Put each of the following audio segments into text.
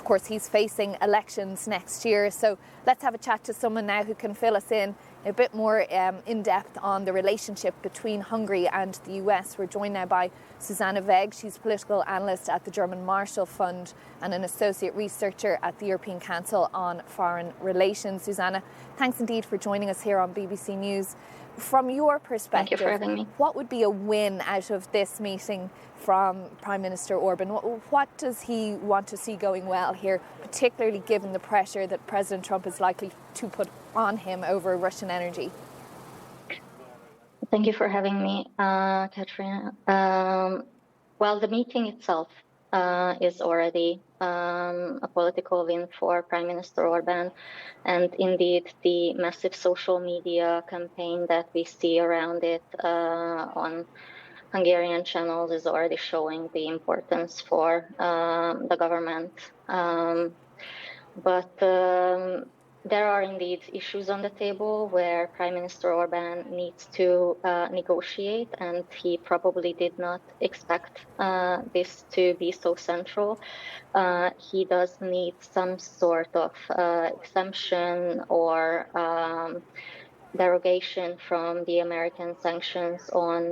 course, he's facing elections next year. So let's have a chat to someone now who can fill us in a bit more in depth on the relationship between Hungary and the US. We're joined now by Zsuzsanna Végh. She's a political analyst at the German Marshall Fund and an associate researcher at the European Council on Foreign Relations. Zsuzsanna, thanks indeed for joining us here on BBC News. From your perspective, thank you for having me. What would be a win out of this meeting from Prime Minister Orban? What does he want to see going well here, particularly given the pressure that President Trump is likely to put on him over Russian energy? Thank you for having me, Katrina. Well, the meeting itself is already a political win for Prime Minister Orban. And indeed, the massive social media campaign that we see around it on Hungarian channels is already showing the importance for the government. But there are indeed issues on the table where Prime Minister Orban needs to negotiate, and he probably did not expect this to be so central. He does need some sort of exemption or derogation from the American sanctions on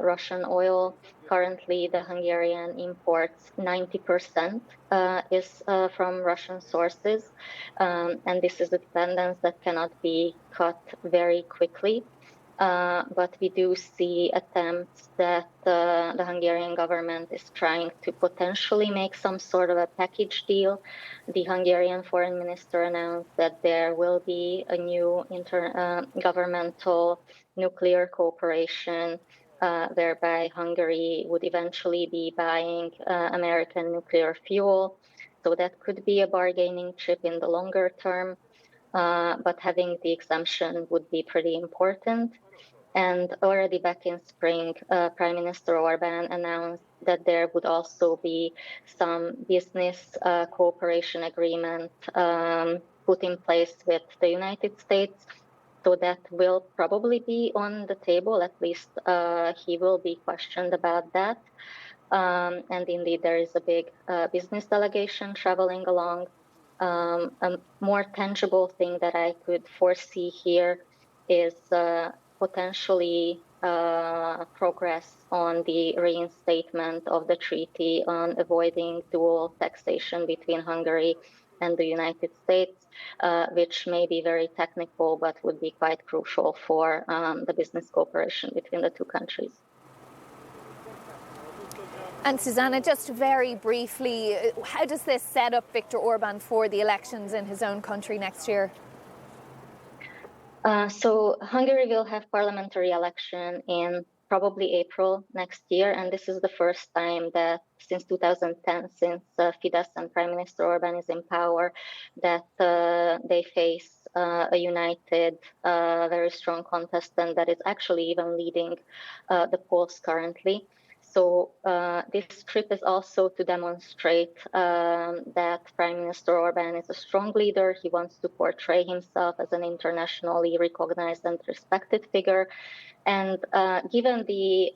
Russian oil. Currently, the Hungarian imports 90% is from Russian sources, and this is a dependence that cannot be cut very quickly. But we do see attempts that the Hungarian government is trying to potentially make some sort of a package deal. The Hungarian foreign minister announced that there will be a new intergovernmental nuclear cooperation whereby Hungary would eventually be buying American nuclear fuel. So that could be a bargaining chip in the longer term, but having the exemption would be pretty important. And already back in spring, Prime Minister Orban announced that there would also be some business cooperation agreement put in place with the United States. So that will probably be on the table, at least he will be questioned about that. And indeed, there is a big business delegation traveling along. A more tangible thing that I could foresee here is potentially progress on the reinstatement of the treaty on avoiding dual taxation between Hungary and the United States, which may be very technical, but would be quite crucial for the business cooperation between the two countries. And Zsuzsanna, just very briefly, how does this set up Viktor Orban for the elections in his own country next year? So Hungary will have parliamentary election in probably April next year, and this is the first time that since 2010, since Fidesz and Prime Minister Orban is in power, that they face a united, very strong contestant that is actually even leading the polls currently. So this trip is also to demonstrate that Prime Minister Orban is a strong leader. He wants to portray himself as an internationally recognized and respected figure. And given the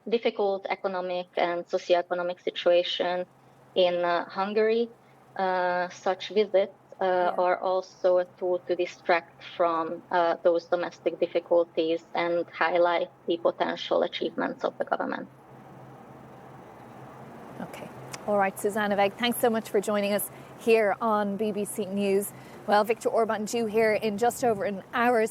difficult economic and socioeconomic situation in Hungary, such visits are also a tool to distract from those domestic difficulties and highlight the potential achievements of the government. Okay. All right, Zsuzsanna Végh, thanks so much for joining us here on BBC News. Well, Viktor Orban due here in just over an hour's